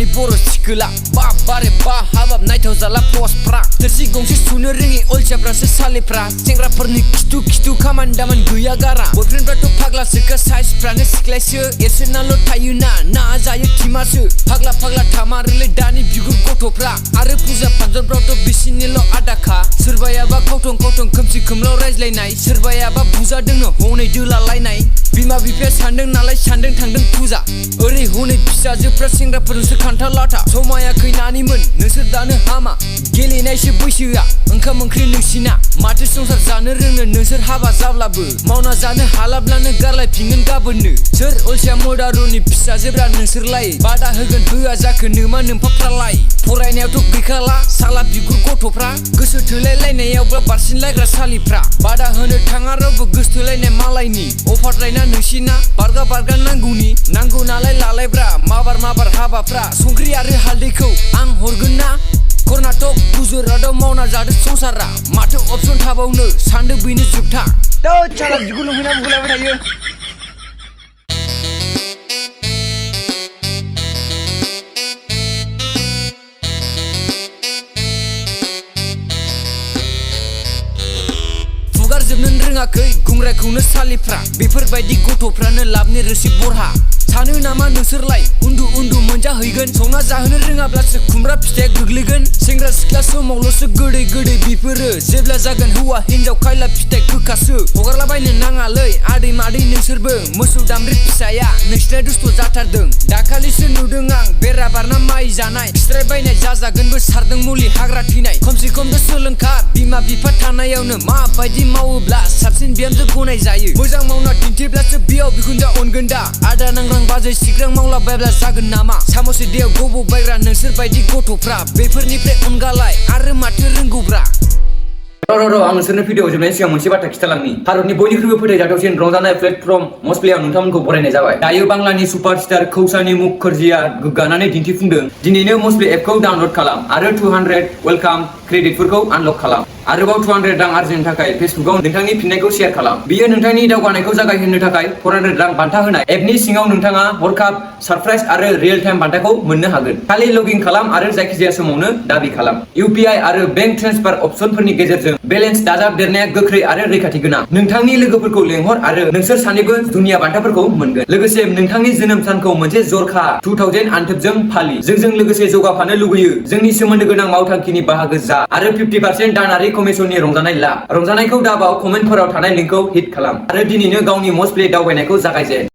दानि बर' सिखोला बारे बा हाबाब नायथाव जाला पस्टफ्रा थोरसि गंसे सुनो रोङि अलसियाफ्रासो सालिफ्रा सेंग्राफोरनि खिथु खामानि दामानि गैया गारा बयफ्रेन्डफ्राथ' फाग्लासोखा साइजफ्रानो सिख्लायसो एरसोनाल' थायोना ना जायो थिमासो फाग्ला थामारोलै दानि बिगुर गथ'फ्रा आरो फुजा फांसनफ्रावथ' बिसिनिल' आदाखा सोरबायाबा खावथं खोमसि खोमलाव रायज्लायनाय सोरबायाबा बुजादोंनो हनै दोलालायनाय बिमा बिफाया सानदों नालाय सानदों थांदों फुजा ओरै हनै फिसाजोफ्रा सेंग्राफोरजोंसो खान्थाल लाथा समायाखै नानिमोन नोंसोर दानो हामा गेलेनायसो बैसोआ ओंखाम ओंख्रि नोंसिना माथो संसार जानो रोंनो नोंसोर हाबा जाब्लाबो मावना जानो हालाब्लानो गारलायफिनगोन गाबोननो सोर अलसिया मदारुनि फिसाजोब्रा नोंसोरलाय बादा होगोन होआ जाखो नोमा नोमफाफ्रालाय फरायनायावथ' गैखाला साला बिगुर गथ'फ्रा गोसो थोलायलायनायावबा बारसिनलायग्रा सालिफ्रा बादा होनो थाङा रावबो गोसोथोलायनाय मालायनि अफारलायना नोंसिना बारगा नांगौ नालाय लालायब्रा माबार हाबाफ्रा संख्रि आरो हालदैखौ आं हरगोन ना कर्नाटक गुजरातआव मावना जादो संसारा माथो अपसन थाबावनो सानदो बेनो जोबथा चाला बिगुर लंफैना बुलायबाय थायो जोबनो रोङाखै गुंग्रायखौनो सालिफ्रा बेफोरबायदि गथ'फ्रानो लाबनि रोसि बरहा सानो नामा नोंसोरलाय उन्दु मोनजाहैगोन संना जाहोनो रोङाब्लासो खुमब्रा फिथाइया गोग्लैगोन सेंग्रा सिख्ला समावल'सो गोदै बेफोरो जेब्ला जागोन हौवा हिनजाव खायला फिथाइ गोखासो हगारलाबायनो नाङालै आदै मादै नोंसोरबो मोसौ दामब्रि फिसाया नोंसिना दुस्थ' जाथारदों दाखालिसो नुदों आं बेरा बारना माइ जानाय फिस्रायबायनाय जाजागोनबो सारदों मुलि हाग्रा थैनाय खमसे खमबो सोलोंखा बिमा बिफा थानायावनो माबायदि मावोब्ला साबसिन बिहामजो गनाय जायो मोजां मावना दिन्थिब्लासो बियाव बिखुनजा अनगोन दा आदा नांग्रां बाजै सिग्रां मावलाबायब्ला जागोन नामा साम'से दैयाव गब'बायग्रा नोंसोर बायदि गथ'फ्रा बेफोरनिफ्राय अनगालाय आरो माथो रोंगौब्रा आं नोंसोरनो भिडिअ जोबनायनि सिगां मोनसे बाथ्रा खिथालांनि भारतनि बयनिख्रुइबो फोथायजाथावसिन रंजानाय प्लेटफर्म मस्प्लेआव नोंथांमोनखौ बरायनाय जाबाय दायो बांलानि सुपारस्टार कौसानी मुखर्जीआ गोग्गानानै दिन्थिफुंदों दिनैनो मस्प्ले एपखौ डाउनलड खालाम आरो 200 वेलकाम क्रेडिटफोरखौ आनलक खालाम आरोबाव 200 रां आर्जिनो थाखाय फेसबुकआव नोंथांनि फिननायखौ शेयार खालाम बियो नोंथांनि दावगानायखौ जागायहोनो थाखाय 400 रां बान्था होनाय एपनि सिङाव नोंथाङा हरखाब सारप्राइज आरो रियेल टाइम बान्थाखौ मोननो हागोन खालि लगिन खालाम आरो जायखिजाया समावनो दाबि खालाम इउपिआई आरो बेंक ट्रेन्सफार अपसनफोरनि गेजेरजों बेलेन्स दाजाबदेरनाया गोख्रै आरो रैखाथि गोनां नोंथांनि लोगोफोरखौ लेंहर आरो नोंसोर सानैबो दुनिया बान्थाफोरखौ मोनगोन लोगोसे नोंथांनि जोनोम सानखौ मोनसे जरखा 2000 आनथोबजों फालि जोंजों लोगोसे जौगाफानो लुगैयो जोंनि सोमोन्दो गोनां मावथांखिनि बाहागो जा आरो 50% दानारि कमिसननि रंजानाय ला रंजानायखौ दाबाव कमेन्टफोराव थानाय लिंकखौ हिट खालाम आरो दिनैनो गावनि मस्प्ले दावबायनायखौ जागायजेन